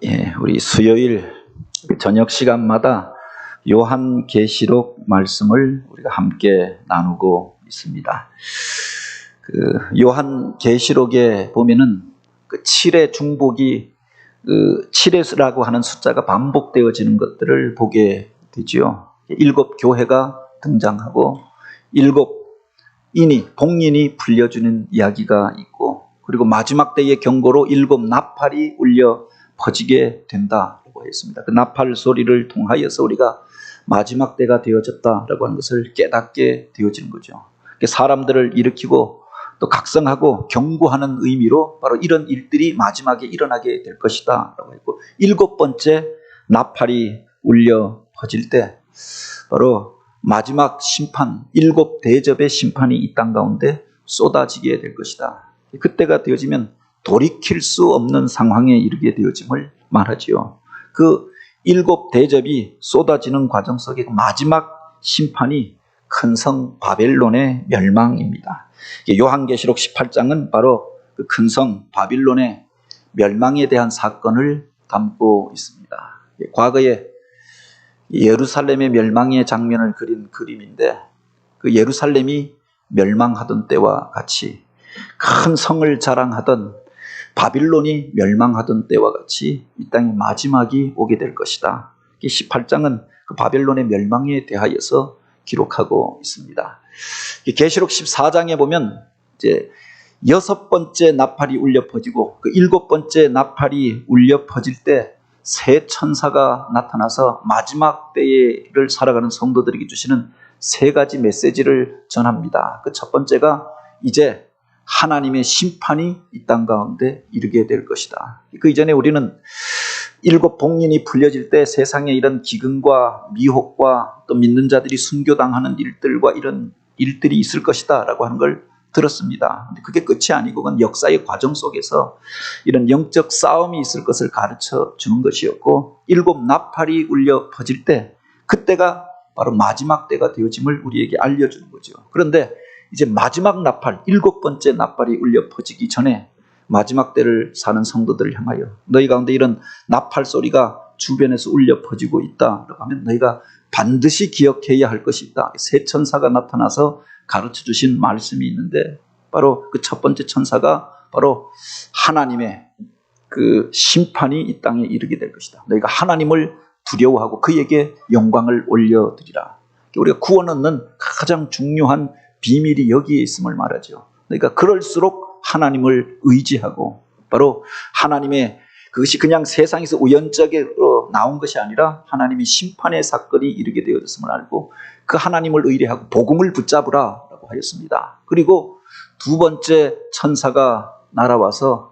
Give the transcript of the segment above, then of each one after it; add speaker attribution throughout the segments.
Speaker 1: 예, 우리 수요일 저녁 시간마다 요한계시록 말씀을 우리가 함께 나누고 있습니다. 요한계시록에 보면은 그 7의 중복이 7이라고 하는 숫자가 반복되어지는 것들을 보게 되지요. 7 교회가 등장하고 7 봉인이 풀려주는 이야기가 있고, 그리고 마지막 때의 경고로 7 나팔이 울려 퍼지게 된다라고 했습니다. 그 나팔 소리를 통하여서 우리가 마지막 때가 되어졌다라고 하는 것을 깨닫게 되어지는 거죠. 사람들을 일으키고 또 각성하고 경고하는 의미로 바로 이런 일들이 마지막에 일어나게 될 것이다 라고 했고, 7번째 나팔이 울려 퍼질 때 바로 마지막 심판, 7 대접의 심판이 이 땅 가운데 쏟아지게 될 것이다. 그때가 되어지면 돌이킬 수 없는 상황에 이르게 되어짐을 말하지요. 그 7 대접이 쏟아지는 과정 속에 마지막 심판이 큰 성 바벨론의 멸망입니다. 요한계시록 18장은 바로 그 큰 성 바빌론의 멸망에 대한 사건을 담고 있습니다. 과거에 예루살렘의 멸망의 장면을 그린 그림인데, 그 예루살렘이 멸망하던 때와 같이 큰 성을 자랑하던 바빌론이 멸망하던 때와 같이 이 땅의 마지막이 오게 될 것이다. 18장은 그 바벨론의 멸망에 대하여서 기록하고 있습니다. 계시록 14장에 보면 이제 6번째 나팔이 울려 퍼지고 그 7번째 나팔이 울려 퍼질 때 새 천사가 나타나서 마지막 때를 살아가는 성도들에게 주시는 3가지 메시지를 전합니다. 그 첫 번째가 이제 하나님의 심판이 이 땅 가운데 이르게 될 것이다. 그 이전에 우리는 7 봉인이 풀려질 때 세상에 이런 기근과 미혹과 또 믿는 자들이 순교당하는 일들과 이런 일들이 있을 것이다 라고 하는 걸 들었습니다. 근데 그게 끝이 아니고 그건 역사의 과정 속에서 이런 영적 싸움이 있을 것을 가르쳐 주는 것이었고, 7 나팔이 울려 퍼질 때 그때가 바로 마지막 때가 되어짐을 우리에게 알려주는 거죠. 그런데 이제 마지막 나팔, 7번째 나팔이 울려 퍼지기 전에 마지막 때를 사는 성도들을 향하여 너희 가운데 이런 나팔 소리가 주변에서 울려 퍼지고 있다라고 하면 너희가 반드시 기억해야 할 것이 있다. 새 천사가 나타나서 가르쳐 주신 말씀이 있는데, 바로 그 첫 번째 천사가 바로 하나님의 그 심판이 이 땅에 이르게 될 것이다. 너희가 하나님을 두려워하고 그에게 영광을 올려드리라. 우리가 구원 얻는 가장 중요한 비밀이 여기에 있음을 말하죠. 그러니까 그럴수록 하나님을 의지하고, 바로 하나님의 그것이 그냥 세상에서 우연적으로 나온 것이 아니라 하나님이 심판의 사건이 이르게 되어졌음을 알고 그 하나님을 의뢰하고 복음을 붙잡으라 라고 하였습니다. 그리고 2번째 천사가 날아와서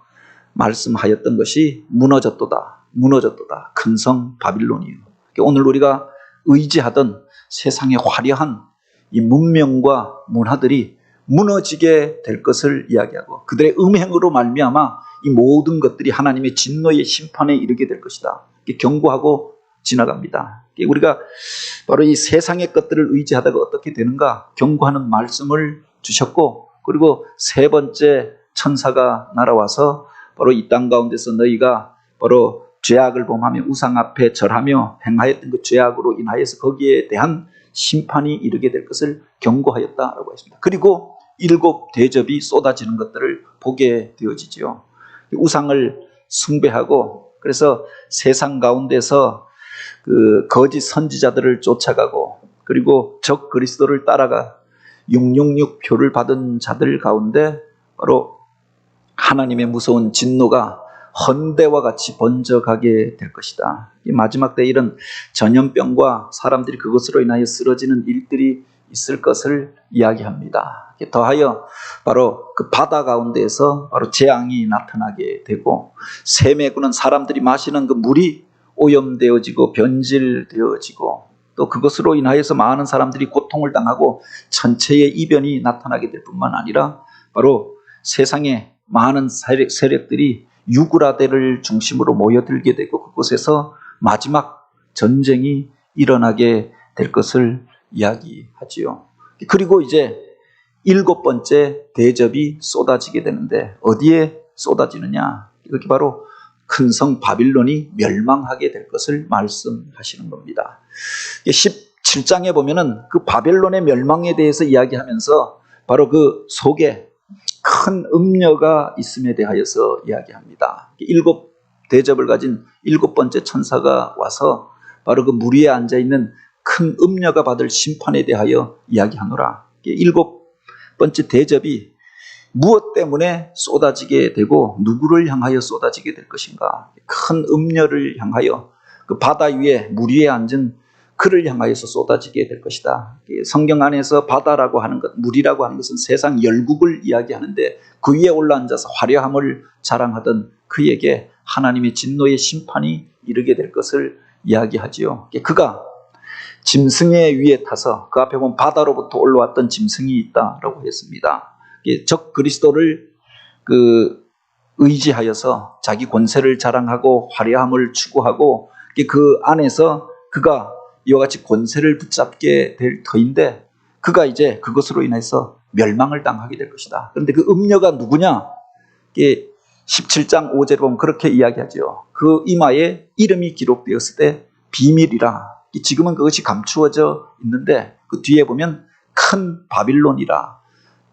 Speaker 1: 말씀하였던 것이 무너졌도다, 무너졌도다, 큰 성 바빌론이요. 오늘 우리가 의지하던 세상의 화려한 이 문명과 문화들이 무너지게 될 것을 이야기하고, 그들의 음행으로 말미암아 이 모든 것들이 하나님의 진노의 심판에 이르게 될 것이다. 경고하고 지나갑니다. 우리가 바로 이 세상의 것들을 의지하다가 어떻게 되는가 경고하는 말씀을 주셨고, 그리고 3번째 천사가 날아와서 바로 이 땅 가운데서 너희가 바로 죄악을 범하며 우상 앞에 절하며 행하였던 그 죄악으로 인하여서 거기에 대한 심판이 이르게 될 것을 경고하였다라고 했습니다. 그리고 7 대접이 쏟아지는 것들을 보게 되어지죠. 우상을 숭배하고, 그래서 세상 가운데서 그 거짓 선지자들을 쫓아가고, 그리고 적 그리스도를 따라가 666 표를 받은 자들 가운데 바로 하나님의 무서운 진노가 헌대와 같이 번져가게 될 것이다. 이 마지막 때 이런 전염병과 사람들이 그것으로 인하여 쓰러지는 일들이 있을 것을 이야기합니다. 더하여 바로 그 바다 가운데에서 바로 재앙이 나타나게 되고, 샘에 구는 사람들이 마시는 그 물이 오염되어지고 변질되어지고, 또 그것으로 인하여서 많은 사람들이 고통을 당하고 전체의 이변이 나타나게 될 뿐만 아니라 바로 세상에 많은 세력들이 유구라데를 중심으로 모여들게 되고 그곳에서 마지막 전쟁이 일어나게 될 것을 이야기하지요. 그리고 이제 7번째 대접이 쏟아지게 되는데 어디에 쏟아지느냐? 이렇게 바로 큰 성 바빌론이 멸망하게 될 것을 말씀하시는 겁니다. 17장에 보면은 그 바벨론의 멸망에 대해서 이야기하면서 바로 그 속에 큰 음녀가 있음에 대하여서 이야기합니다. 7대접을 가진 7번째 천사가 와서 바로 그 물 위에 앉아있는 큰 음녀가 받을 심판에 대하여 이야기하노라. 7번째 대접이 무엇 때문에 쏟아지게 되고 누구를 향하여 쏟아지게 될 것인가? 큰 음녀를 향하여 그 바다 위에 물 위에 앉은 그를 향하여서 쏟아지게 될 것이다. 성경 안에서 바다라고 하는 것, 물이라고 하는 것은 세상 열국을 이야기하는데 그 위에 올라앉아서 화려함을 자랑하던 그에게 하나님의 진노의 심판이 이르게 될 것을 이야기하지요. 그가 짐승의 위에 타서 그 앞에 보면 바다로부터 올라왔던 짐승이 있다라고 했습니다. 적 그리스도를 의지하여서 자기 권세를 자랑하고 화려함을 추구하고 그 안에서 그가 이와 같이 권세를 붙잡게 될 터인데 그가 이제 그것으로 인해서 멸망을 당하게 될 것이다. 그런데 그 음녀가 누구냐? 17장 5절에 보면 그렇게 이야기하죠. 그 이마에 이름이 기록되었을 때 비밀이라. 지금은 그것이 감추어져 있는데 그 뒤에 보면 큰 바빌론이라.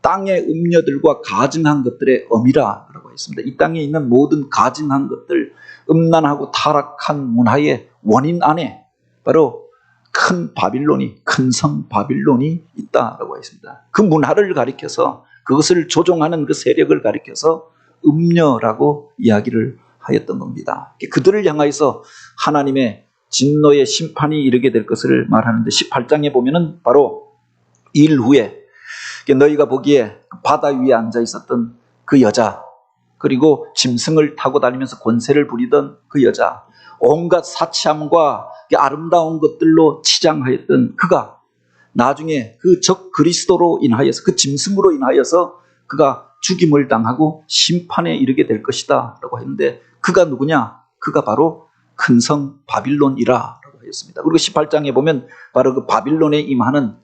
Speaker 1: 땅의 음녀들과 가증한 것들의 어미라 라고 했습니다. 이 땅에 있는 모든 가증한 것들, 음란하고 타락한 문화의 원인 안에 바로 큰 바빌론이, 큰 성 바빌론이 있다라고 했습니다. 그 문화를 가리켜서 그것을 조종하는 그 세력을 가리켜서 음녀라고 이야기를 하였던 겁니다. 그들을 향하여서 하나님의 진노의 심판이 이르게 될 것을 말하는데 18장에 보면은 바로 일 후에 너희가 보기에 바다 위에 앉아 있었던 그 여자, 그리고 짐승을 타고 다니면서 권세를 부리던 그 여자, 온갖 사치함과 아름다운 것들로 치장하였던 그가 나중에 그 적 그리스도로 인하여서, 그 짐승으로 인하여서 그가 죽임을 당하고 심판에 이르게 될 것이다 라고 했는데 그가 누구냐? 그가 바로 큰 성 바빌론이라 라고 했습니다. 그리고 18장에 보면 바로 그 바빌론에 임하는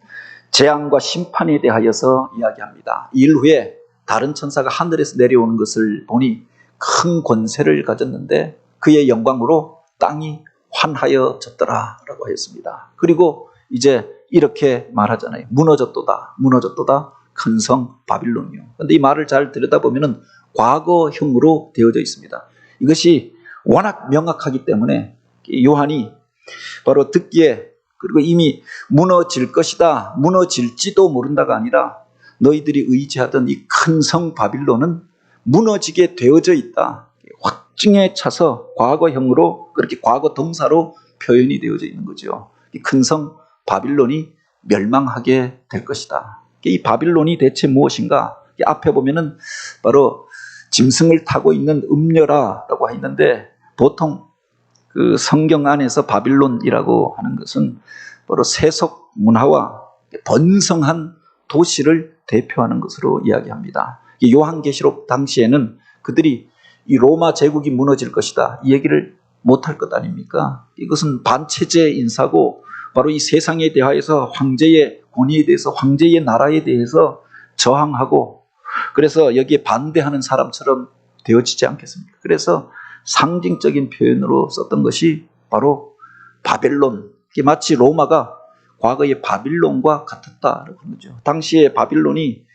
Speaker 1: 재앙과 심판에 대하여서 이야기합니다. 일 후에 다른 천사가 하늘에서 내려오는 것을 보니 큰 권세를 가졌는데 그의 영광으로 땅이 환하여졌더라 라고 했습니다. 그리고 이제 이렇게 말하잖아요. 무너졌도다, 무너졌도다, 큰 성 바빌론이요. 그런데 이 말을 잘 들여다보면 과거형으로 되어져 있습니다. 이것이 워낙 명확하기 때문에 요한이 바로 듣기에, 그리고 이미 무너질 것이다, 무너질지도 모른다가 아니라 너희들이 의지하던 이 큰 성 바빌론은 무너지게 되어져 있다. 확증에 차서 과거형으로, 그렇게 과거 동사로 표현이 되어져 있는 거죠. 이 큰 성 바빌론이 멸망하게 될 것이다. 이 바빌론이 대체 무엇인가? 앞에 보면은 바로 짐승을 타고 있는 음녀라라고 했는데 보통 그 성경 안에서 바빌론이라고 하는 것은 바로 세속 문화와 번성한 도시를 대표하는 것으로 이야기합니다. 요한계시록 당시에는 그들이 이 로마 제국이 무너질 것이다, 이 얘기를 못할 것 아닙니까? 이것은 반체제 인사고 바로 이 세상에 대하여서 황제의 권위에 대해서, 황제의 나라에 대해서 저항하고 그래서 여기에 반대하는 사람처럼 되어지지 않겠습니까? 그래서 상징적인 표현으로 썼던 것이 바로 바벨론. 마치 로마가 과거의 바빌론과 같았다라고 하는 거죠. 당시에 바빌론이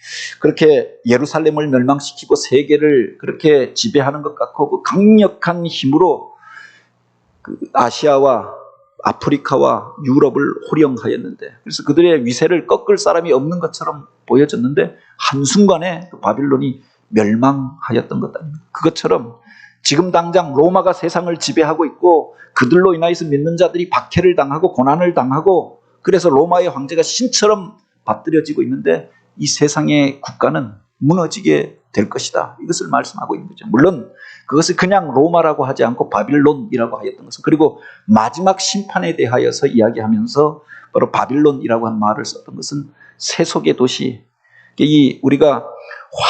Speaker 1: 그렇게 예루살렘을 멸망시키고 세계를 그렇게 지배하는 것 같고 그 강력한 힘으로 그 아시아와 아프리카와 유럽을 호령하였는데, 그래서 그들의 위세를 꺾을 사람이 없는 것처럼 보여졌는데 한순간에 그 바빌론이 멸망하였던 것 아닙니까? 그것처럼 지금 당장 로마가 세상을 지배하고 있고 그들로 인하여서 믿는 자들이 박해를 당하고 고난을 당하고 그래서 로마의 황제가 신처럼 받들여지고 있는데 이 세상의 국가는 무너지게 될 것이다, 이것을 말씀하고 있는 거죠. 물론 그것을 그냥 로마라고 하지 않고 바빌론이라고 하였던 것은, 그리고 마지막 심판에 대하여서 이야기하면서 바로 바빌론이라고 한 말을 썼던 것은 세속의 도시, 이 우리가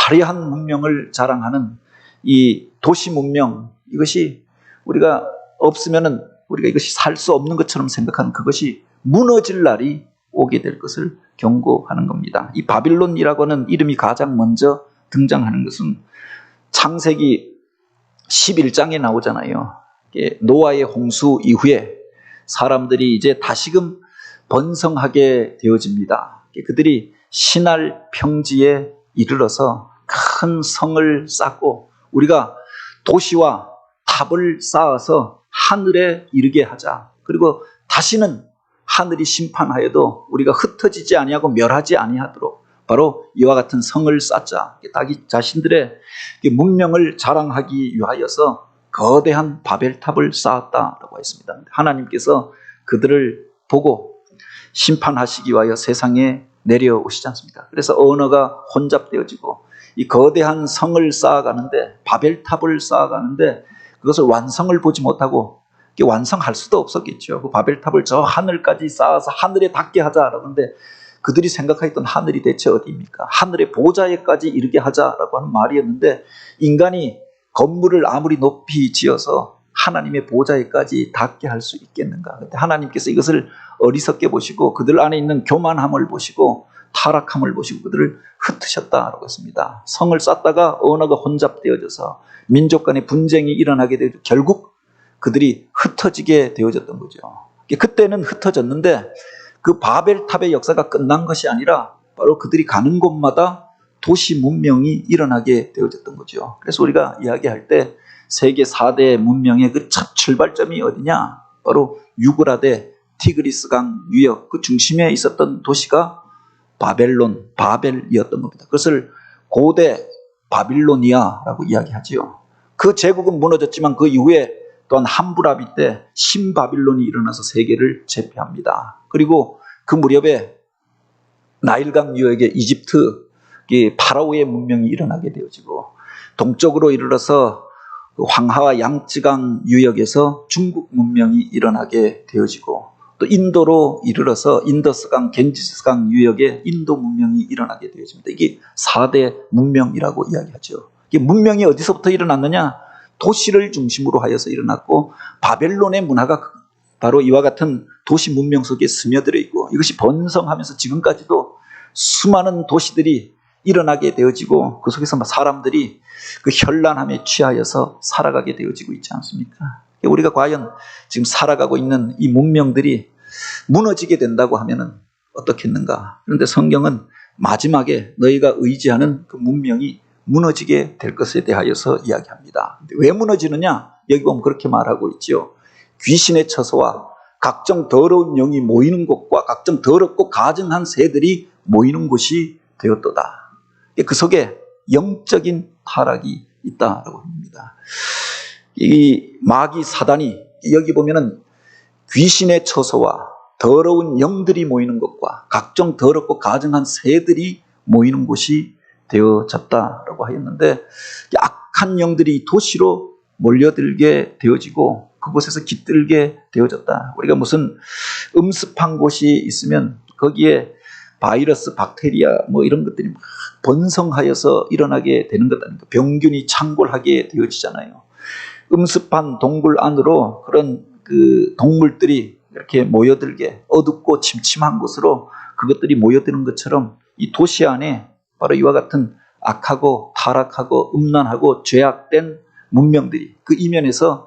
Speaker 1: 화려한 문명을 자랑하는 이 도시 문명, 이것이 우리가 없으면은 우리가 이것이 살 수 없는 것처럼 생각하는 그것이 무너질 날이 오게 될 것을 경고하는 겁니다. 이 바빌론이라고 하는 이름이 가장 먼저 등장하는 것은 창세기 11장에 나오잖아요. 이게 노아의 홍수 이후에 사람들이 이제 다시금 번성하게 되어집니다. 그들이 신할 평지에 이르러서 큰 성을 쌓고 우리가 도시와 탑을 쌓아서 하늘에 이르게 하자. 그리고 다시는 하늘이 심판하여도 우리가 흩어지지 아니하고 멸하지 아니하도록 바로 이와 같은 성을 쌓자. 자기 자신들의 문명을 자랑하기 위하여서 거대한 바벨탑을 쌓았다라고 했습니다. 하나님께서 그들을 보고 심판하시기 위하여 세상에 내려오시지 않습니까? 그래서 언어가 혼잡되어지고 이 거대한 성을 쌓아가는데 바벨탑을 쌓아가는데 그것을 완성을 보지 못하고 완성할 수도 없었겠죠. 그 바벨탑을 저 하늘까지 쌓아서 하늘에 닿게 하자라고 하는데 그들이 생각했던 하늘이 대체 어디입니까? 하늘의 보좌에까지 이르게 하자라고 하는 말이었는데 인간이 건물을 아무리 높이 지어서 하나님의 보좌에까지 닿게 할 수 있겠는가? 그때 하나님께서 이것을 어리석게 보시고 그들 안에 있는 교만함을 보시고 타락함을 보시고 그들을 흩으셨다라고 했습니다. 성을 쌓다가 언어가 혼잡되어져서 민족 간의 분쟁이 일어나게 되고 결국 그들이 흩어지게 되어졌던 거죠. 그때는 흩어졌는데 그 바벨탑의 역사가 끝난 것이 아니라 바로 그들이 가는 곳마다 도시 문명이 일어나게 되어졌던 거죠. 그래서 우리가 이야기할 때 세계 4대 문명의 그 첫 출발점이 어디냐? 바로 유브라데 티그리스강 유역 그 중심에 있었던 도시가 바벨이었던 겁니다. 그것을 고대 바빌로니아라고 이야기하지요. 그 제국은 무너졌지만 그 이후에 또한 함부라비 때 신바빌론이 일어나서 세계를 제패합니다. 그리고 그 무렵에 나일강 유역의 이집트 파라오의 문명이 일어나게 되어지고 동쪽으로 이르러서 황하와 양쯔강 유역에서 중국 문명이 일어나게 되어지고 또 인도로 이르러서 인더스강, 겐지스강 유역에 인도 문명이 일어나게 되어집니다. 이게 4대 문명이라고 이야기하죠. 이게 문명이 어디서부터 일어났느냐? 도시를 중심으로 하여서 일어났고 바벨론의 문화가 바로 이와 같은 도시 문명 속에 스며들어 있고 이것이 번성하면서 지금까지도 수많은 도시들이 일어나게 되어지고 그 속에서 사람들이 그 현란함에 취하여서 살아가게 되어지고 있지 않습니까? 우리가 과연 지금 살아가고 있는 이 문명들이 무너지게 된다고 하면은 어떻겠는가? 그런데 성경은 마지막에 너희가 의지하는 그 문명이 무너지게 될 것에 대하여서 이야기합니다. 왜 무너지느냐? 여기 보면 그렇게 말하고 있죠. 귀신의 처소와 각종 더러운 영이 모이는 곳과 각종 더럽고 가증한 새들이 모이는 곳이 되었도다. 그 속에 영적인 타락이 있다라고 합니다. 이 마귀 사단이 여기 보면은 귀신의 처소와 더러운 영들이 모이는 것과 각종 더럽고 가증한 새들이 모이는 곳이 되어졌다라고 하였는데 악한 영들이 도시로 몰려들게 되어지고 그곳에서 깃들게 되어졌다. 우리가 무슨 음습한 곳이 있으면 거기에 바이러스, 박테리아 뭐 이런 것들이 막 번성하여서 일어나게 되는 것 아닙니까? 병균이 창궐하게 되어지잖아요. 음습한 동굴 안으로 그런 그 동물들이 이렇게 모여들게 어둡고 침침한 곳으로 그것들이 모여드는 것처럼 이 도시 안에 바로 이와 같은 악하고 타락하고 음란하고 죄악된 문명들이 그 이면에서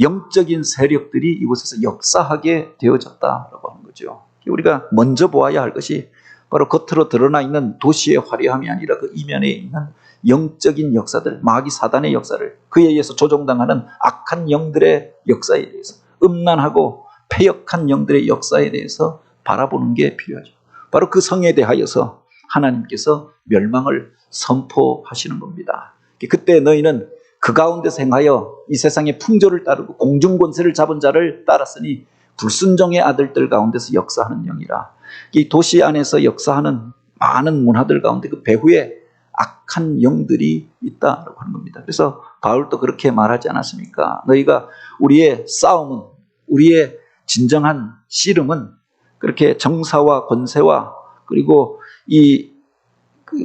Speaker 1: 영적인 세력들이 이곳에서 역사하게 되어졌다라고 하는 거죠. 우리가 먼저 보아야 할 것이 바로 겉으로 드러나 있는 도시의 화려함이 아니라 그 이면에 있는 영적인 역사들, 마귀 사단의 역사를 그에 의해서 조종당하는 악한 영들의 역사에 대해서 음란하고 패역한 영들의 역사에 대해서 바라보는 게 필요하죠. 바로 그 성에 대하여서 하나님께서 멸망을 선포하시는 겁니다. 그때 너희는 그 가운데서 행하여 이 세상의 풍조를 따르고 공중권세를 잡은 자를 따랐으니 불순종의 아들들 가운데서 역사하는 영이라. 이 도시 안에서 역사하는 많은 문화들 가운데 그 배후에 악한 영들이 있다라고 하는 겁니다. 그래서 바울도 그렇게 말하지 않았습니까? 너희가 우리의 싸움은, 우리의 진정한 씨름은 그렇게 정사와 권세와 그리고 이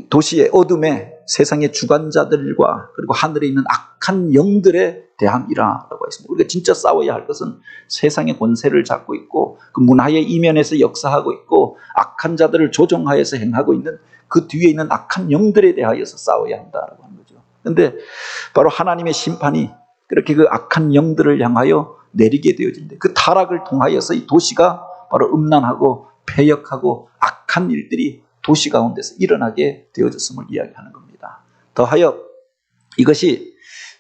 Speaker 1: 도시의 어둠에 세상의 주관자들과 그리고 하늘에 있는 악한 영들에 대함이라고 했습니다. 우리가 진짜 싸워야 할 것은 세상의 권세를 잡고 있고 그 문화의 이면에서 역사하고 있고 악한 자들을 조종하여서 행하고 있는 그 뒤에 있는 악한 영들에 대하여서 싸워야 한다라고 하는 거죠. 그런데 바로 하나님의 심판이 그렇게 그 악한 영들을 향하여 내리게 되어진대. 그 타락을 통하여서 이 도시가 바로 음란하고 패역하고 악한 일들이 도시 가운데서 일어나게 되어졌음을 이야기하는 겁니다. 더하여 이것이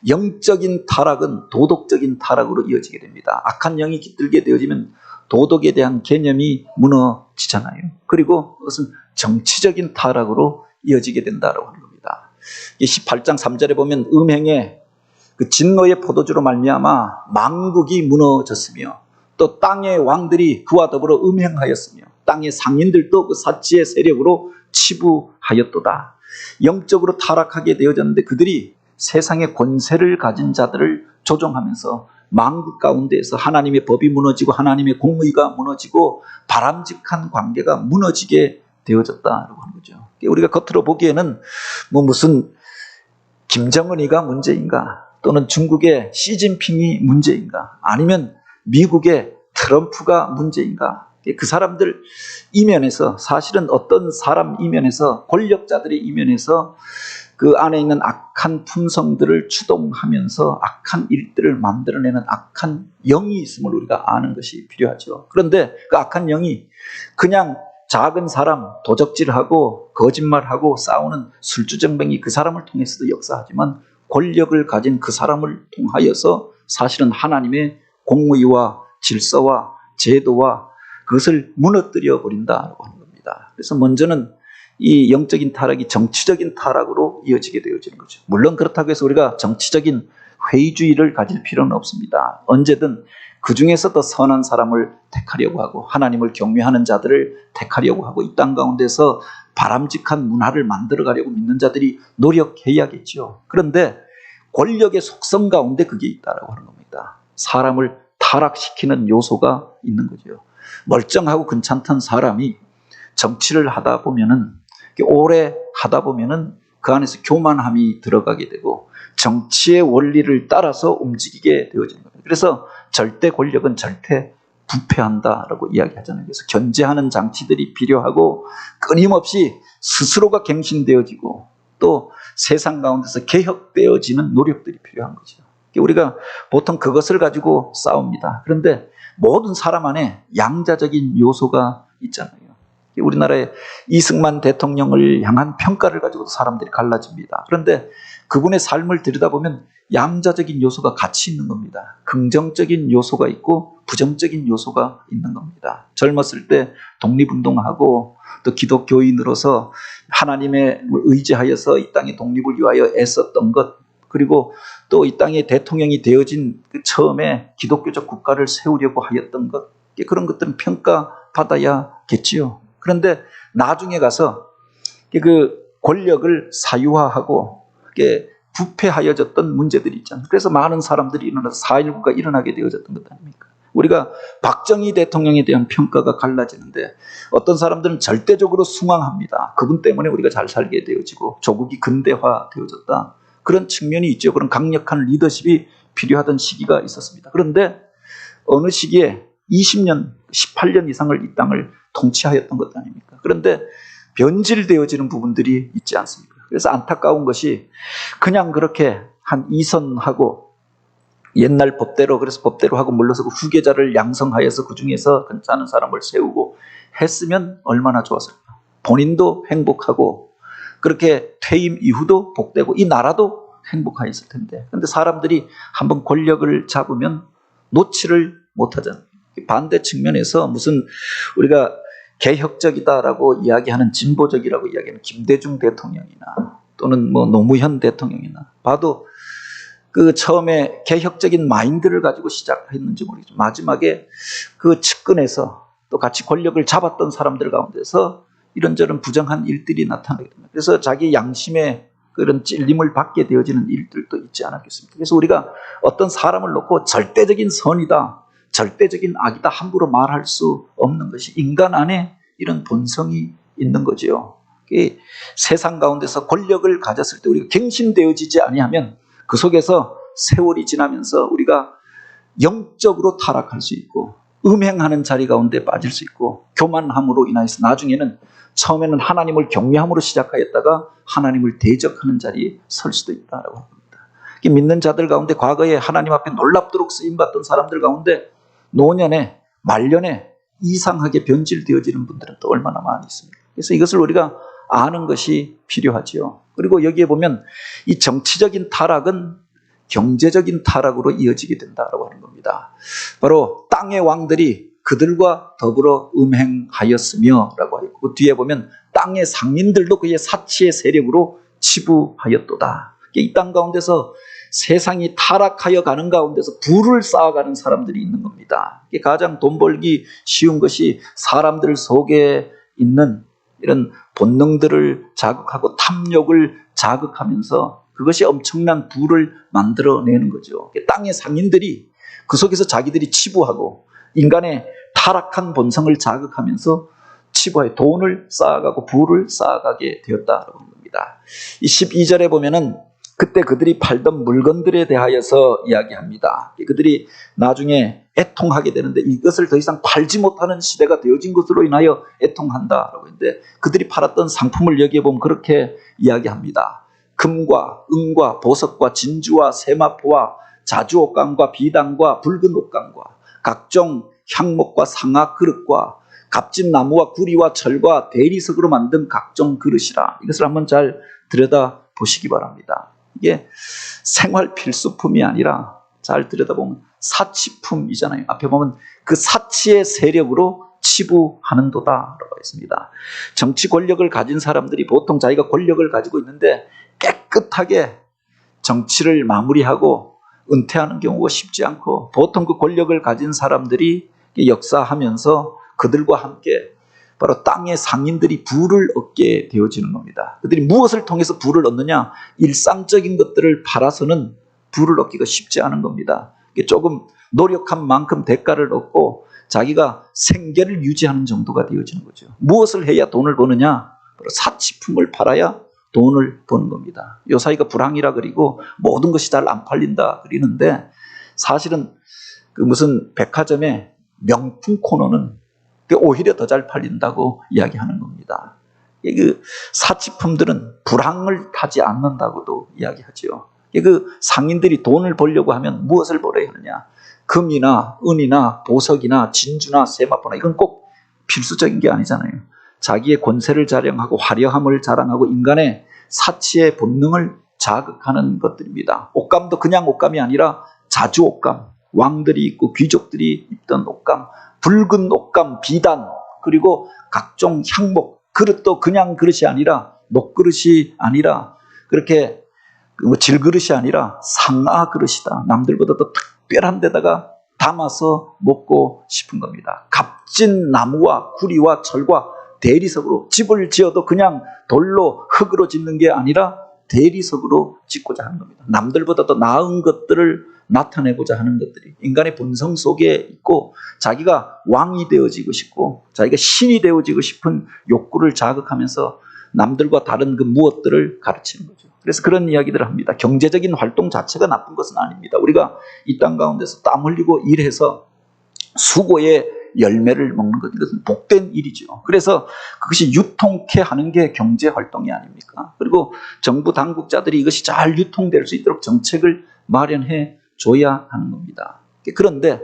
Speaker 1: 영적인 타락은 도덕적인 타락으로 이어지게 됩니다. 악한 영이 깃들게 되어지면 도덕에 대한 개념이 무너지잖아요. 그리고 그것은 정치적인 타락으로 이어지게 된다고 하는 겁니다. 18장 3절에 보면 음행의 그 진노의 포도주로 말미암아 만국이 무너졌으며 또 땅의 왕들이 그와 더불어 음행하였으며 땅의 상인들도 그 사치의 세력으로 치부하였도다. 영적으로 타락하게 되어졌는데 그들이 세상의 권세를 가진 자들을 조종하면서 만국 가운데에서 하나님의 법이 무너지고 하나님의 공의가 무너지고 바람직한 관계가 무너지게 되어졌다라고 하는 거죠. 우리가 겉으로 보기에는 뭐 무슨 김정은이가 문제인가, 또는 중국의 시진핑이 문제인가, 아니면 미국의 트럼프가 문제인가. 그 사람들 이면에서 사실은 어떤 사람 이면에서 권력자들의 이면에서 그 안에 있는 악한 품성들을 추동하면서 악한 일들을 만들어내는 악한 영이 있음을 우리가 아는 것이 필요하죠. 그런데 그 악한 영이 그냥 작은 사람 도적질하고 거짓말하고 싸우는 술주정뱅이 그 사람을 통해서도 역사하지만 권력을 가진 그 사람을 통하여서 사실은 하나님의 공의와 질서와 제도와 그것을 무너뜨려 버린다고 하는 겁니다. 그래서 먼저는 이 영적인 타락이 정치적인 타락으로 이어지게 되어지는 거죠. 물론 그렇다고 해서 우리가 정치적인 회의주의를 가질 필요는 없습니다. 언제든 그 중에서도 선한 사람을 택하려고 하고 하나님을 경외하는 자들을 택하려고 하고 이 땅 가운데서 바람직한 문화를 만들어가려고 믿는 자들이 노력해야겠죠. 그런데 권력의 속성 가운데 그게 있다고 하는 겁니다. 사람을 타락시키는 요소가 있는 거죠. 멀쩡하고 괜찮던 사람이 정치를 하다 보면은 오래 하다 보면은 그 안에서 교만함이 들어가게 되고 정치의 원리를 따라서 움직이게 되어지는 겁니다. 그래서 절대 권력은 절대 부패한다라고 이야기하잖아요. 그래서 견제하는 장치들이 필요하고 끊임없이 스스로가 갱신되어지고 또 세상 가운데서 개혁되어지는 노력들이 필요한 거죠. 우리가 보통 그것을 가지고 싸웁니다. 그런데 모든 사람 안에 양자적인 요소가 있잖아요. 우리나라의 이승만 대통령을 향한 평가를 가지고도 사람들이 갈라집니다. 그런데 그분의 삶을 들여다보면 양자적인 요소가 같이 있는 겁니다. 긍정적인 요소가 있고 부정적인 요소가 있는 겁니다. 젊었을 때 독립운동하고 또 기독교인으로서 하나님의 의지하여서 이 땅의 독립을 위하여 애썼던 것, 그리고 또 이 땅의 대통령이 되어진 그 처음에 기독교적 국가를 세우려고 하였던 것, 그런 것들은 평가받아야겠지요. 그런데 나중에 가서 그 권력을 사유화하고 부패하여졌던 문제들이 있잖아요. 그래서 많은 사람들이 일어나서 4.19가 일어나게 되어졌던 것 아닙니까? 우리가 박정희 대통령에 대한 평가가 갈라지는데 어떤 사람들은 절대적으로 숭앙합니다. 그분 때문에 우리가 잘 살게 되어지고 조국이 근대화되어졌다. 그런 측면이 있죠. 그런 강력한 리더십이 필요하던 시기가 있었습니다. 그런데 어느 시기에 20년, 18년 이상을 이 땅을 통치하였던 것 아닙니까? 그런데 변질되어지는 부분들이 있지 않습니까? 그래서 안타까운 것이 그냥 그렇게 한 이선하고 옛날 법대로, 그래서 법대로 하고 물러서고 후계자를 양성하여서 그 중에서 괜찮은 사람을 세우고 했으면 얼마나 좋았을까. 본인도 행복하고 그렇게 퇴임 이후도 복되고 이 나라도 행복하였을 텐데. 그런데 사람들이 한번 권력을 잡으면 놓지를 못하잖아요. 반대 측면에서 무슨 우리가 개혁적이다라고 이야기하는 진보적이라고 이야기하는 김대중 대통령이나 또는 뭐 노무현 대통령이나 봐도 그 처음에 개혁적인 마인드를 가지고 시작했는지 모르겠지만 마지막에 그 측근에서 또 같이 권력을 잡았던 사람들 가운데서 이런저런 부정한 일들이 나타나게 됩니다. 그래서 자기 양심에 그런 찔림을 받게 되어지는 일들도 있지 않았겠습니까? 그래서 우리가 어떤 사람을 놓고 절대적인 선이다, 절대적인 악이다 함부로 말할 수 없는 것이 인간 안에 이런 본성이 있는 거죠. 세상 가운데서 권력을 가졌을 때 우리가 갱신되어지지 아니하면 그 속에서 세월이 지나면서 우리가 영적으로 타락할 수 있고 음행하는 자리 가운데 빠질 수 있고 교만함으로 인해서 나중에는 처음에는 하나님을 경외함으로 시작하였다가 하나님을 대적하는 자리에 설 수도 있다고 합니다. 믿는 자들 가운데 과거에 하나님 앞에 놀랍도록 쓰임받던 사람들 가운데 노년에 말년에 이상하게 변질되어지는 분들은 또 얼마나 많이 있습니까? 그래서 이것을 우리가 아는 것이 필요하지요. 그리고 여기에 보면 이 정치적인 타락은 경제적인 타락으로 이어지게 된다라고 하는 겁니다. 바로 땅의 왕들이 그들과 더불어 음행하였으며 라고 하고, 그 뒤에 보면 땅의 상인들도 그의 사치의 세력으로 치부하였도다. 이 땅 가운데서 세상이 타락하여 가는 가운데서 부를 쌓아가는 사람들이 있는 겁니다. 가장 돈 벌기 쉬운 것이 사람들 속에 있는 이런 본능들을 자극하고 탐욕을 자극하면서 그것이 엄청난 부를 만들어내는 거죠. 땅의 상인들이 그 속에서 자기들이 치부하고 인간의 타락한 본성을 자극하면서 치부하여 돈을 쌓아가고 부를 쌓아가게 되었다라고 합니다. 이 12절에 보면은 그때 그들이 팔던 물건들에 대하여서 이야기합니다. 그들이 나중에 애통하게 되는데 이것을 더 이상 팔지 못하는 시대가 되어진 것으로 인하여 애통한다라고 했는데, 그들이 팔았던 상품을 여기에 보면 그렇게 이야기합니다. 금과 은과 보석과 진주와 세마포와 자주옥강과 비단과 붉은 옥강과 각종 향목과 상아 그릇과 값진 나무와 구리와 철과 대리석으로 만든 각종 그릇이라. 이것을 한번 잘 들여다 보시기 바랍니다. 이게 생활 필수품이 아니라 잘 들여다보면 사치품이잖아요. 앞에 보면 그 사치의 세력으로 치부하는도다라고 했습니다. 정치 권력을 가진 사람들이 보통 자기가 권력을 가지고 있는데 깨끗하게 정치를 마무리하고 은퇴하는 경우가 쉽지 않고, 보통 그 권력을 가진 사람들이 역사하면서 그들과 함께 바로 땅의 상인들이 부를 얻게 되어지는 겁니다. 그들이 무엇을 통해서 부를 얻느냐? 일상적인 것들을 팔아서는 부를 얻기가 쉽지 않은 겁니다. 조금 노력한 만큼 대가를 얻고 자기가 생계를 유지하는 정도가 되어지는 거죠. 무엇을 해야 돈을 버느냐? 바로 사치품을 팔아야 돈을 버는 겁니다. 요 사이가 불황이라 그리고 모든 것이 잘 안 팔린다 그리는데, 사실은 그 무슨 백화점의 명품 코너는 오히려 더 잘 팔린다고 이야기하는 겁니다. 그 사치품들은 불황을 타지 않는다고도 이야기하죠. 그 상인들이 돈을 벌려고 하면 무엇을 벌어야 하느냐? 금이나 은이나 보석이나 진주나 세마포나, 이건 꼭 필수적인 게 아니잖아요. 자기의 권세를 자랑하고 화려함을 자랑하고 인간의 사치의 본능을 자극하는 것들입니다. 옷감도 그냥 옷감이 아니라 자주옷감, 왕들이 입고 귀족들이 입던 옷감, 붉은 옷감, 비단, 그리고 각종 향목, 그릇도 그냥 그릇이 아니라 녹그릇이 아니라 그렇게 질그릇이 아니라 상아 그릇이다. 남들보다 더 특별한 데다가 담아서 먹고 싶은 겁니다. 값진 나무와 구리와 철과 대리석으로 집을 지어도 그냥 돌로 흙으로 짓는 게 아니라 대리석으로 짓고자 하는 겁니다. 남들보다 더 나은 것들을 나타내고자 하는 것들이 인간의 본성 속에 있고, 자기가 왕이 되어지고 싶고 자기가 신이 되어지고 싶은 욕구를 자극하면서 남들과 다른 그 무엇들을 가르치는 거죠. 그래서 그런 이야기들을 합니다. 경제적인 활동 자체가 나쁜 것은 아닙니다. 우리가 이 땅 가운데서 땀 흘리고 일해서 수고의 열매를 먹는 것, 이것은 복된 일이죠. 그래서 그것이 유통케 하는 게 경제 활동이 아닙니까? 그리고 정부 당국자들이 이것이 잘 유통될 수 있도록 정책을 마련해 줘야 하는 겁니다. 그런데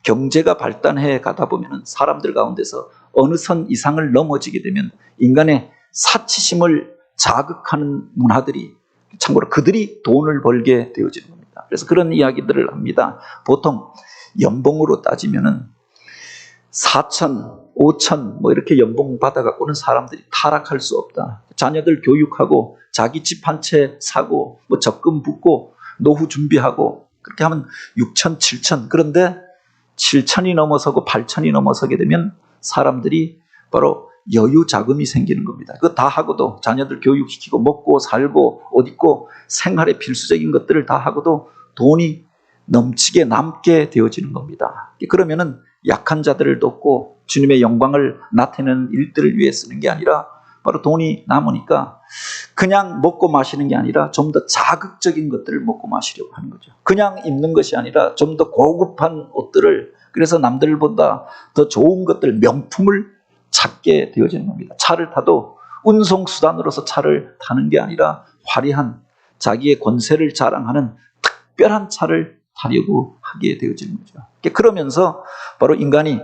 Speaker 1: 경제가 발달해 가다 보면 사람들 가운데서 어느 선 이상을 넘어지게 되면 인간의 사치심을 자극하는 문화들이, 참고로 그들이 돈을 벌게 되어지는 겁니다. 그래서 그런 이야기들을 합니다. 보통 연봉으로 따지면은 4천, 5천 뭐 이렇게 연봉 받아갖고는 사람들이 타락할 수 없다. 자녀들 교육하고 자기 집 한 채 사고 뭐 적금 붓고 노후 준비하고 그렇게 하면 6천, 7천. 그런데 7천이 넘어서고 8천이 넘어서게 되면 사람들이 바로 여유 자금이 생기는 겁니다. 그거 다 하고도 자녀들 교육시키고 먹고 살고 옷 입고 생활의 필수적인 것들을 다 하고도 돈이 넘치게 남게 되어지는 겁니다. 그러면은 약한 자들을 돕고 주님의 영광을 나타내는 일들을 위해 쓰는 게 아니라 바로 돈이 남으니까 그냥 먹고 마시는 게 아니라 좀 더 자극적인 것들을 먹고 마시려고 하는 거죠. 그냥 입는 것이 아니라 좀 더 고급한 옷들을, 그래서 남들보다 더 좋은 것들, 명품을 찾게 되어지는 겁니다. 차를 타도 운송수단으로서 차를 타는 게 아니라 화려한 자기의 권세를 자랑하는 특별한 차를 타려고 하게 되어지는 거죠. 그러면서 바로 인간이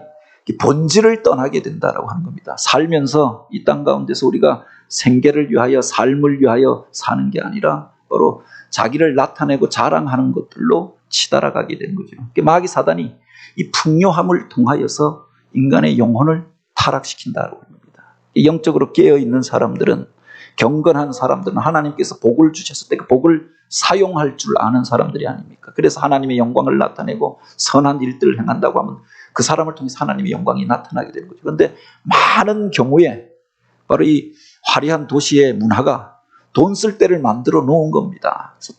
Speaker 1: 본질을 떠나게 된다라고 하는 겁니다. 살면서 이 땅 가운데서 우리가 생계를 위하여 삶을 위하여 사는 게 아니라 바로 자기를 나타내고 자랑하는 것들로 치달아가게 되는 거죠. 마귀 사단이 이 풍요함을 통하여서 인간의 영혼을 타락시킨다고 합니다. 영적으로 깨어있는 사람들은, 경건한 사람들은 하나님께서 복을 주셨을 때 그 복을 사용할 줄 아는 사람들이 아닙니까? 그래서 하나님의 영광을 나타내고 선한 일들을 행한다고 하면 그 사람을 통해서 하나님의 영광이 나타나게 되는 거죠. 그런데 많은 경우에 바로 이 화려한 도시의 문화가 돈 쓸 데를 만들어 놓은 겁니다. 그래서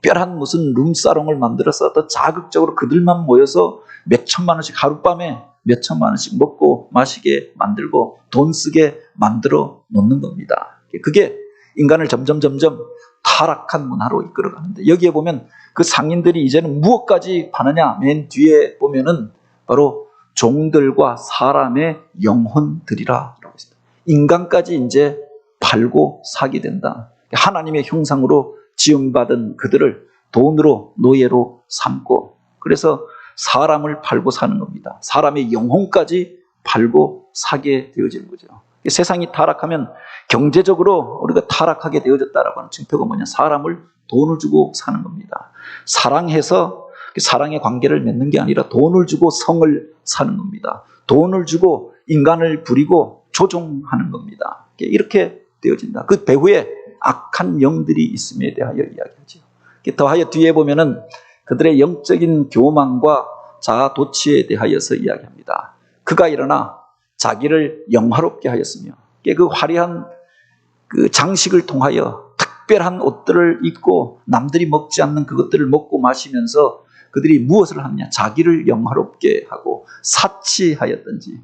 Speaker 1: 특별한 무슨 룸사롱을 만들어서 더 자극적으로 그들만 모여서 몇 천만 원씩, 하룻밤에 몇 천만 원씩 먹고 마시게 만들고 돈 쓰게 만들어 놓는 겁니다. 그게 인간을 점점 타락한 문화로 이끌어가는데, 여기에 보면 그 상인들이 이제는 무엇까지 파느냐, 맨 뒤에 보면은 바로 종들과 사람의 영혼들이라 라고 했습니다. 인간까지 이제 팔고 사게 된다. 하나님의 형상으로 지음받은 그들을 돈으로, 노예로 삼고, 그래서 사람을 팔고 사는 겁니다. 사람의 영혼까지 팔고 사게 되어지는 거죠. 세상이 타락하면 경제적으로 우리가 타락하게 되어졌다라고 하는 증표가 뭐냐, 사람을 돈을 주고 사는 겁니다. 사랑해서 사랑의 관계를 맺는 게 아니라 돈을 주고 성을 사는 겁니다. 돈을 주고 인간을 부리고 조종하는 겁니다. 이렇게 되어진다. 그 배후에 악한 영들이 있음에 대하여 이야기하죠. 더하여 뒤에 보면은 그들의 영적인 교만과 자아 도취에 대하여서 이야기합니다. 그가 일어나 자기를 영화롭게 하였으며, 그 화려한 그 장식을 통하여 특별한 옷들을 입고 남들이 먹지 않는 그것들을 먹고 마시면서 그들이 무엇을 하느냐, 자기를 영화롭게 하고 사치하였던지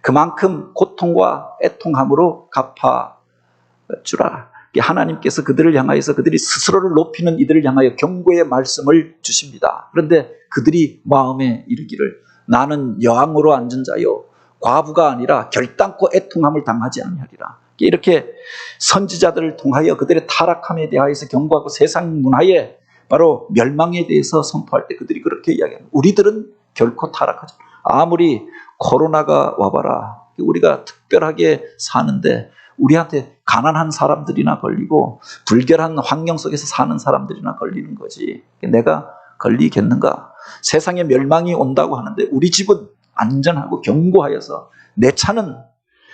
Speaker 1: 그만큼 고통과 애통함으로 갚아주라. 하나님께서 그들을 향하여서, 그들이 스스로를 높이는 이들을 향하여 경고의 말씀을 주십니다. 그런데 그들이 마음에 이르기를, 나는 여왕으로 앉은 자요 과부가 아니라 결단코 애통함을 당하지 아니하리라. 이렇게 선지자들을 통하여 그들의 타락함에 대하여서 경고하고 세상 문화의 바로 멸망에 대해서 선포할 때 그들이 그렇게 이야기합니다. 우리들은 결코 타락하지 않아. 아무리 코로나가 와봐라, 우리가 특별하게 사는데 우리한테 가난한 사람들이나 걸리고 불결한 환경 속에서 사는 사람들이나 걸리는 거지, 내가 걸리겠는가. 세상에 멸망이 온다고 하는데 우리 집은 안전하고 견고하여서 내 차는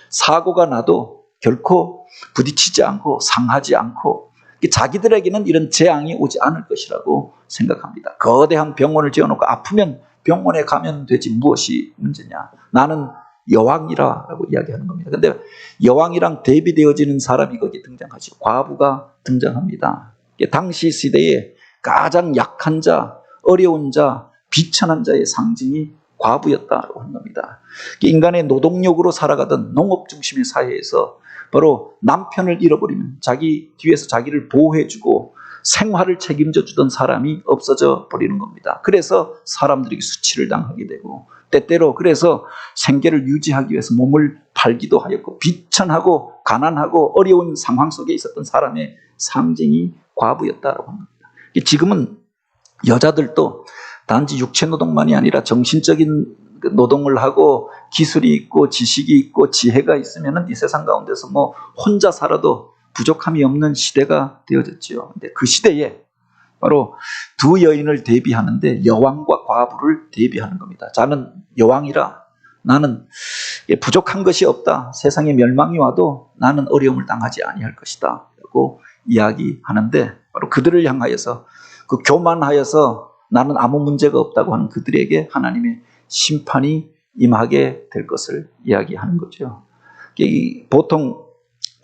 Speaker 1: 사고가 나도 결코 부딪히지 않고 상하지 않고, 자기들에게는 이런 재앙이 오지 않을 것이라고 생각합니다. 거대한 병원을 지어놓고 아프면 병원에 가면 되지 무엇이 문제냐. 나는 여왕이라고 이야기하는 겁니다. 그런데 여왕이랑 대비되어지는 사람이 거기 등장하죠. 과부가 등장합니다. 당시 시대에 가장 약한 자, 어려운 자, 비천한 자의 상징이 과부였다고 하는 겁니다. 인간의 노동력으로 살아가던 농업 중심의 사회에서 바로 남편을 잃어버리면 자기 뒤에서 자기를 보호해주고 생활을 책임져 주던 사람이 없어져 버리는 겁니다. 그래서 사람들에게 수치를 당하게 되고, 때때로 그래서 생계를 유지하기 위해서 몸을 팔기도 하였고, 비천하고 가난하고 어려운 상황 속에 있었던 사람의 상징이 과부였다고 합니다. 지금은 여자들도 단지 육체 노동만이 아니라 정신적인 노동을 하고 기술이 있고 지식이 있고 지혜가 있으면 이 세상 가운데서 뭐 혼자 살아도 부족함이 없는 시대가 되어졌죠. 근데 그 시대에 바로 두 여인을 대비하는데 여왕과 과부를 대비하는 겁니다. 자는 여왕이라, 나는 부족한 것이 없다. 세상에 멸망이 와도 나는 어려움을 당하지 아니할 것이다 라고 이야기하는데, 바로 그들을 향하여서, 그 교만하여서 나는 아무 문제가 없다고 하는 그들에게 하나님의 심판이 임하게 될 것을 이야기하는 거죠. 보통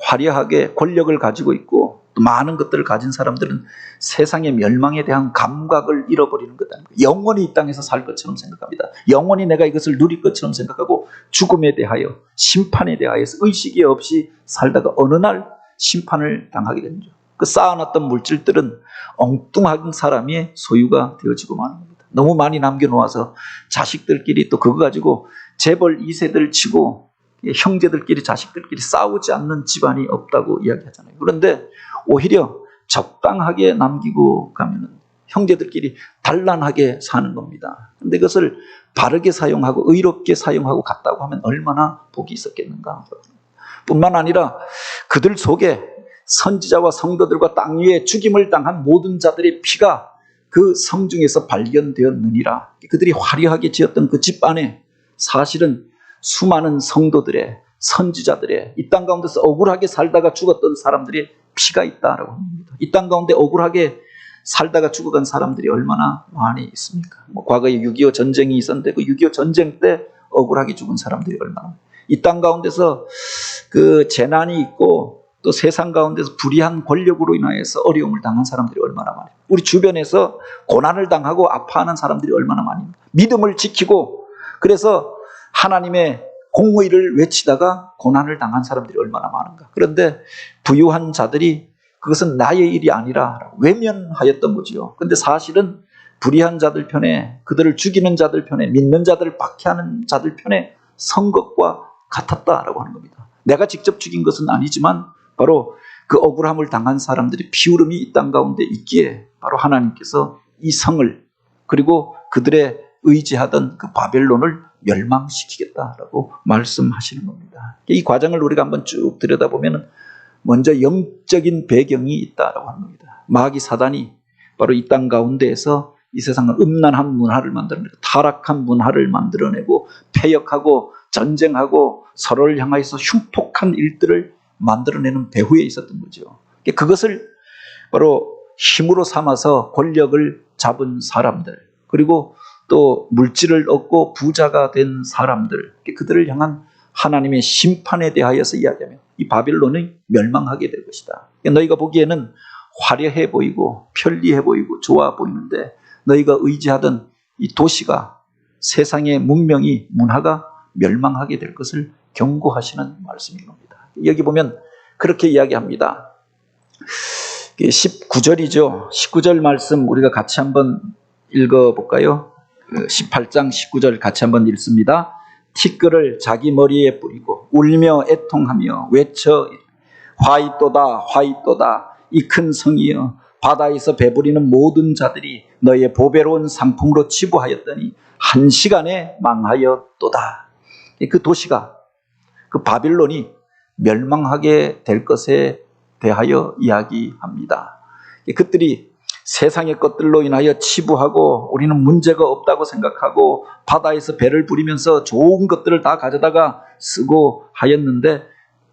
Speaker 1: 화려하게 권력을 가지고 있고 또 많은 것들을 가진 사람들은 세상의 멸망에 대한 감각을 잃어버리는 거다. 영원히 이 땅에서 살 것처럼 생각합니다. 영원히 내가 이것을 누릴 것처럼 생각하고 죽음에 대하여, 심판에 대하여서 의식이 없이 살다가 어느 날 심판을 당하게 되는 거죠. 그 쌓아놨던 물질들은 엉뚱한 사람의 소유가 되어지고 마는 겁니다. 너무 많이 남겨놓아서 자식들끼리 또 그거 가지고 재벌 2세들 치고 형제들끼리 자식들끼리 싸우지 않는 집안이 없다고 이야기하잖아요. 그런데 오히려 적당하게 남기고 가면은 형제들끼리 단란하게 사는 겁니다. 근데 그것을 바르게 사용하고 의롭게 사용하고 갔다고 하면 얼마나 복이 있었겠는가. 뿐만 아니라 그들 속에 선지자와 성도들과 땅 위에 죽임을 당한 모든 자들의 피가 그 성중에서 발견되었느니라. 그들이 화려하게 지었던 그 집 안에 사실은 수많은 성도들의, 선지자들의, 이 땅 가운데서 억울하게 살다가 죽었던 사람들의 피가 있다라고 합니다. 이 땅 가운데 억울하게 살다가 죽어간 사람들이 얼마나 많이 있습니까? 과거에 6.25 전쟁이 있었는데 그 6.25 전쟁 때 억울하게 죽은 사람들이 얼마나, 이 땅 가운데서 그 재난이 있고 또 세상 가운데서 불의한 권력으로 인하여서 어려움을 당한 사람들이 얼마나 많아요. 우리 주변에서 고난을 당하고 아파하는 사람들이 얼마나 많습니까? 믿음을 지키고 그래서 하나님의 공의를 외치다가 고난을 당한 사람들이 얼마나 많은가. 그런데 부유한 자들이 그것은 나의 일이 아니라 외면하였던 거지요. 그런데 사실은 불의한 자들 편에, 그들을 죽이는 자들 편에, 믿는 자들을 박해하는 자들 편에 선 것과 같았다라고 하는 겁니다. 내가 직접 죽인 것은 아니지만 바로 그 억울함을 당한 사람들의 피울음이 이 땅 가운데 있기에 바로 하나님께서 이 성을 그리고 그들의 의지하던 그 바벨론을 멸망시키겠다라고 말씀하시는 겁니다. 이 과정을 우리가 한번 쭉 들여다보면 먼저 영적인 배경이 있다라고 하는 겁니다. 마귀 사단이 바로 이 땅 가운데에서 이 세상을 음란한 문화를 만들어내고 타락한 문화를 만들어내고 폐역하고 전쟁하고 서로를 향하여서 흉폭한 일들을 만들어내는 배후에 있었던 거죠. 그것을 바로 힘으로 삼아서 권력을 잡은 사람들, 그리고 또 물질을 얻고 부자가 된 사람들, 그들을 향한 하나님의 심판에 대하여서 이야기하면 이 바빌론이 멸망하게 될 것이다. 너희가 보기에는 화려해 보이고 편리해 보이고 좋아 보이는데 너희가 의지하던 이 도시가, 세상의 문명이, 문화가 멸망하게 될 것을 경고하시는 말씀인 겁니다. 여기 보면 그렇게 이야기합니다. 19절이죠. 19절 말씀 우리가 같이 한번 읽어볼까요? 18장 19절 같이 한번 읽습니다. 티끌을 자기 머리에 뿌리고 울며 애통하며 외쳐 화이또다 화이또다 이 큰 성이여 바다에서 배부리는 모든 자들이 너의 보배로운 상품으로 치부하였더니 한 시간에 망하였도다. 그 도시가, 그 바빌론이 멸망하게 될 것에 대하여 이야기합니다. 그들이 세상의 것들로 인하여 치부하고 우리는 문제가 없다고 생각하고 바다에서 배를 부리면서 좋은 것들을 다 가져다가 쓰고 하였는데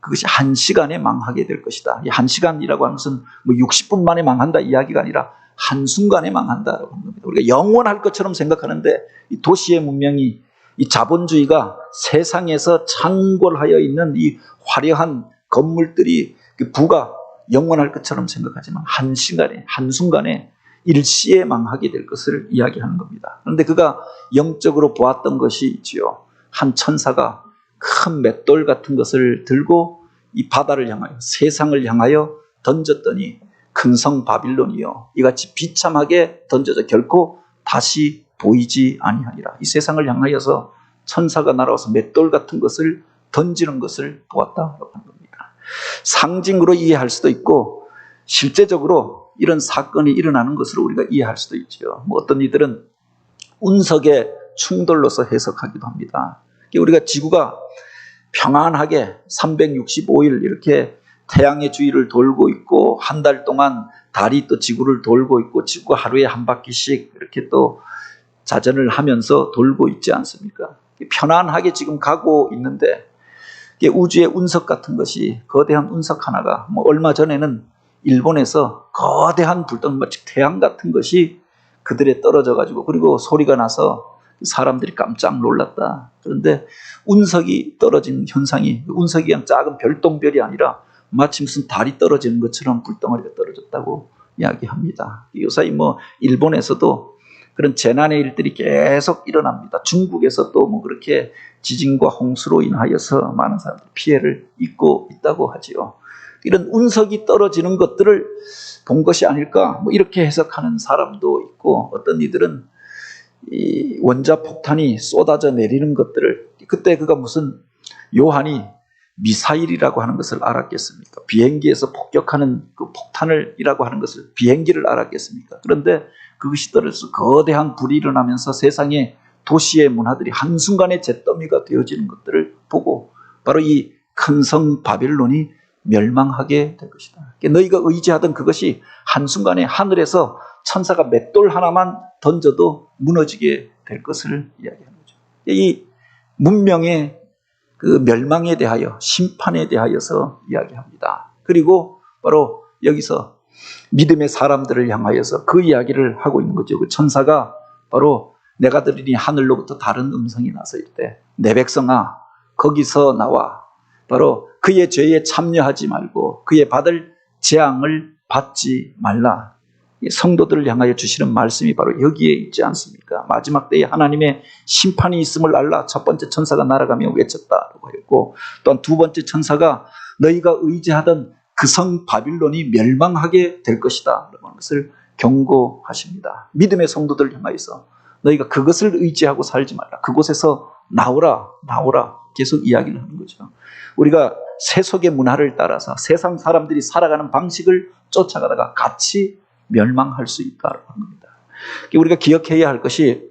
Speaker 1: 그것이 한 시간에 망하게 될 것이다. 이 한 시간이라고 하는 것은 뭐 60분 만에 망한다 이야기가 아니라 한순간에 망한다라고 하는 겁니다. 우리가 영원할 것처럼 생각하는데 이 도시의 문명이, 이 자본주의가 세상에서 창궐하여 있는 이 화려한 건물들이 그 부가 영원할 것처럼 생각하지만 한 시간에, 한순간에 일시에 망하게 될 것을 이야기하는 겁니다. 그런데 그가 영적으로 보았던 것이 있지요. 한 천사가 큰 맷돌 같은 것을 들고 이 바다를 향하여, 세상을 향하여 던졌더니 큰 성 바빌론이요 이같이 비참하게 던져져 결코 다시 보이지 아니하리라. 이 세상을 향하여서 천사가 날아와서 맷돌 같은 것을 던지는 것을 보았다라고 하는 겁니다. 상징으로 이해할 수도 있고 실제적으로 이런 사건이 일어나는 것으로 우리가 이해할 수도 있죠. 어떤 이들은 운석의 충돌로서 해석하기도 합니다. 우리가 지구가 평안하게 365일 이렇게 태양의 주위를 돌고 있고 한 달 동안 달이 또 지구를 돌고 있고 지구가 하루에 한 바퀴씩 이렇게 또 자전을 하면서 돌고 있지 않습니까? 편안하게 지금 가고 있는데 우주의 운석 같은 것이, 거대한 운석 하나가 얼마 전에는 일본에서 거대한 불덩이 마치 태양 같은 것이 그들에 떨어져 가지고 그리고 소리가 나서 사람들이 깜짝 놀랐다. 그런데 운석이 떨어진 현상이, 운석이 그냥 작은 별똥별이 아니라 마치 무슨 달이 떨어지는 것처럼 불덩어리가 떨어졌다고 이야기합니다. 요사이 일본에서도 그런 재난의 일들이 계속 일어납니다. 중국에서도 그렇게 지진과 홍수로 인하여서 많은 사람들이 피해를 입고 있다고 하지요. 이런 운석이 떨어지는 것들을 본 것이 아닐까 이렇게 해석하는 사람도 있고, 어떤 이들은 이 원자 폭탄이 쏟아져 내리는 것들을, 그때 그가 무슨 요한이 미사일이라고 하는 것을 알았겠습니까? 비행기에서 폭격하는 그 폭탄이라고 하는 것을 비행기를 알았겠습니까? 그런데 그것이 떨어져서 거대한 불이 일어나면서 세상의 도시의 문화들이 한순간에 잿더미가 되어지는 것들을 보고 바로 이 큰 성 바빌론이 멸망하게 될 것이다. 너희가 의지하던 그것이 한순간에 하늘에서 천사가 맷돌 하나만 던져도 무너지게 될 것을 이야기하는 거죠. 이 문명의 그 멸망에 대하여, 심판에 대하여서 이야기합니다. 그리고 바로 여기서 믿음의 사람들을 향하여서 그 이야기를 하고 있는 거죠. 그 천사가 바로 내가 들으니 하늘로부터 다른 음성이 나서 이르되 내 백성아 거기서 나와 바로 그의 죄에 참여하지 말고 그의 받을 재앙을 받지 말라. 성도들을 향하여 주시는 말씀이 바로 여기에 있지 않습니까? 마지막 때에 하나님의 심판이 있음을 알라. 첫 번째 천사가 날아가며 외쳤다라고 했고, 또한 두 번째 천사가 너희가 의지하던 그 성 바빌론이 멸망하게 될 것이다 라는 것을 경고하십니다. 믿음의 성도들을 향하여서 너희가 그것을 의지하고 살지 말라. 그곳에서 나오라 계속 이야기를 하는 거죠. 우리가 세속의 문화를 따라서 세상 사람들이 살아가는 방식을 쫓아가다가 같이 멸망할 수 있다는 겁니다. 우리가 기억해야 할 것이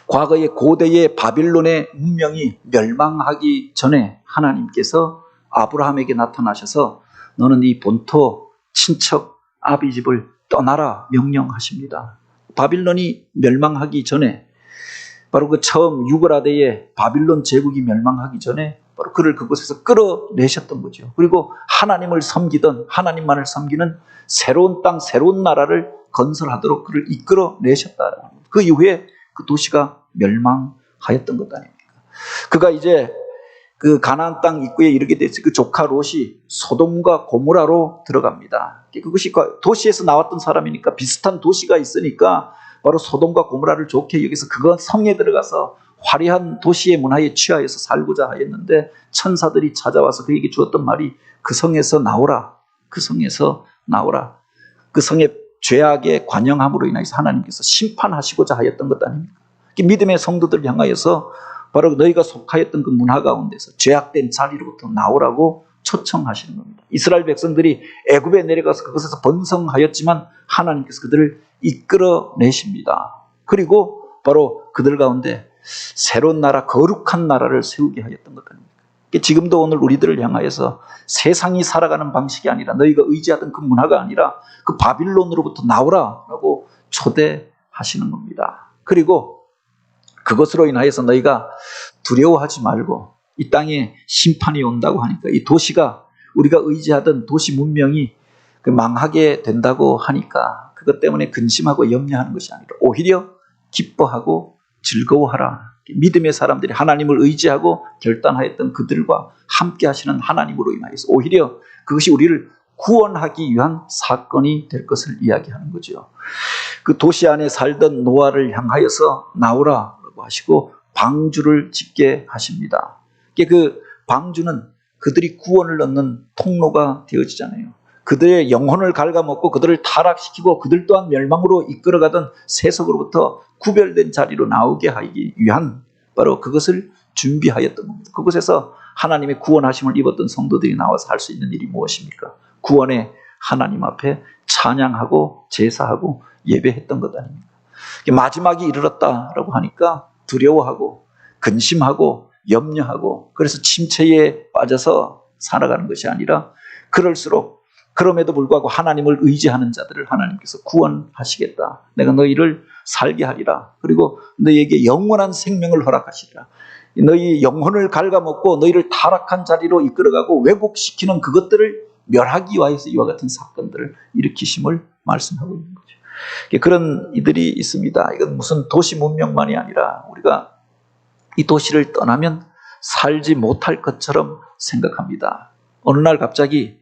Speaker 1: 과거의 고대의 바빌론의 문명이 멸망하기 전에 하나님께서 아브라함에게 나타나셔서 너는 이 본토 친척 아비 집을 떠나라 명령하십니다. 바빌론이 멸망하기 전에 바로 그 처음 유브라데의 바빌론 제국이 멸망하기 전에 바로 그를 그곳에서 끌어내셨던 거죠. 그리고 하나님을 섬기던 하나님만을 섬기는 새로운 땅, 새로운 나라를 건설하도록 그를 이끌어내셨다. 그 이후에 그 도시가 멸망하였던 것 아닙니까? 그가 이제 그 가나안 땅 입구에 이르게 됐을 그 조카 롯이 소돔과 고모라로 들어갑니다. 그것이 도시에서 나왔던 사람이니까 비슷한 도시가 있으니까 바로 소돔과 고모라를 좋게 여기서 그건 성에 들어가서 화려한 도시의 문화에 취하여서 살고자 하였는데 천사들이 찾아와서 그에게 주었던 말이 그 성에서 나오라. 그 성에서 나오라. 그 성의 죄악의 관영함으로 인해서 하나님께서 심판하시고자 하였던 것 아닙니까? 믿음의 성도들을 향하여서 바로 너희가 속하였던 그 문화 가운데서 죄악된 자리로부터 나오라고 초청하시는 겁니다. 이스라엘 백성들이 애굽에 내려가서 그것에서 번성하였지만 하나님께서 그들을 이끌어내십니다. 그리고 바로 그들 가운데 새로운 나라, 거룩한 나라를 세우게 하였던 것 아닙니까? 지금도 오늘 우리들을 향하여서 세상이 살아가는 방식이 아니라 너희가 의지하던 그 문화가 아니라 그 바빌론으로부터 나오라라고 초대하시는 겁니다. 그리고 그것으로 인하여서 너희가 두려워하지 말고 이 땅에 심판이 온다고 하니까 이 도시가 우리가 의지하던 도시 문명이 망하게 된다고 하니까 그것 때문에 근심하고 염려하는 것이 아니라 오히려 기뻐하고 즐거워하라. 믿음의 사람들이 하나님을 의지하고 결단하였던 그들과 함께 하시는 하나님으로 인하여서 오히려 그것이 우리를 구원하기 위한 사건이 될 것을 이야기하는 거죠. 그 도시 안에 살던 노아를 향하여서 나오라고 하시고 방주를 짓게 하십니다. 그 방주는 그들이 구원을 얻는 통로가 되어지잖아요. 그들의 영혼을 갉아먹고 그들을 타락시키고 그들 또한 멸망으로 이끌어가던 세속으로부터 구별된 자리로 나오게 하기 위한 바로 그것을 준비하였던 겁니다. 그곳에서 하나님의 구원하심을 입었던 성도들이 나와서 할 수 있는 일이 무엇입니까? 구원의 하나님 앞에 찬양하고 제사하고 예배했던 것 아닙니까? 마지막이 이르렀다라고 하니까 두려워하고 근심하고 염려하고 그래서 침체에 빠져서 살아가는 것이 아니라 그럴수록 그럼에도 불구하고 하나님을 의지하는 자들을 하나님께서 구원하시겠다. 내가 너희를 살게 하리라. 그리고 너희에게 영원한 생명을 허락하시리라. 너희 영혼을 갉아먹고 너희를 타락한 자리로 이끌어가고 왜곡시키는 그것들을 멸하기 위해서 이와 같은 사건들을 일으키심을 말씀하고 있는 거죠. 그런 이들이 있습니다. 이건 무슨 도시 문명만이 아니라 우리가 이 도시를 떠나면 살지 못할 것처럼 생각합니다. 어느 날 갑자기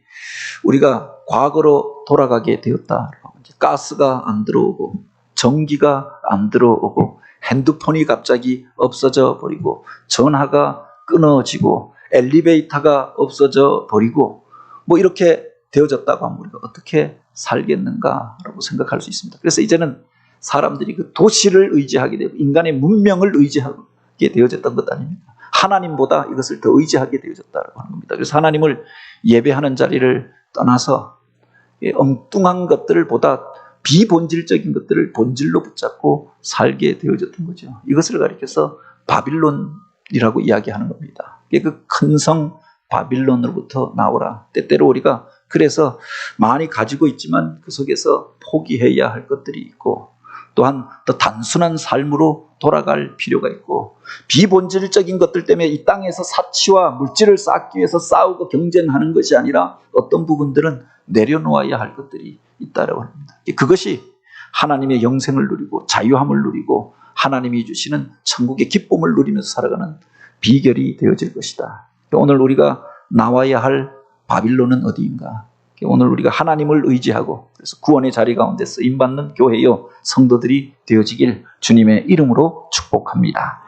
Speaker 1: 우리가 과거로 돌아가게 되었다. 가스가 안 들어오고 전기가 안 들어오고 핸드폰이 갑자기 없어져 버리고 전화가 끊어지고 엘리베이터가 없어져 버리고 뭐 이렇게 되어졌다고 하면 우리가 어떻게 살겠는가라고 생각할 수 있습니다. 그래서 이제는 사람들이 그 도시를 의지하게 되고 인간의 문명을 의지하게 되어졌던 것 아닙니까? 하나님보다 이것을 더 의지하게 되어졌다고 하는 겁니다. 그래서 하나님을 예배하는 자리를 떠나서 엉뚱한 것들을 보다 비본질적인 것들을 본질로 붙잡고 살게 되어졌던 거죠. 이것을 가리켜서 바빌론이라고 이야기하는 겁니다. 그 큰 성 바빌론으로부터 나오라. 때때로 우리가 그래서 많이 가지고 있지만 그 속에서 포기해야 할 것들이 있고, 또한 더 단순한 삶으로 돌아갈 필요가 있고, 비본질적인 것들 때문에 이 땅에서 사치와 물질을 쌓기 위해서 싸우고 경쟁하는 것이 아니라 어떤 부분들은 내려놓아야 할 것들이 있다라고 합니다. 그것이 하나님의 영생을 누리고 자유함을 누리고 하나님이 주시는 천국의 기쁨을 누리면서 살아가는 비결이 되어질 것이다. 오늘 우리가 나와야 할 바빌론은 어디인가? 오늘 우리가 하나님을 의지하고 그래서 구원의 자리 가운데 쓰임받는 교회요 성도들이 되어지길 주님의 이름으로 축복합니다.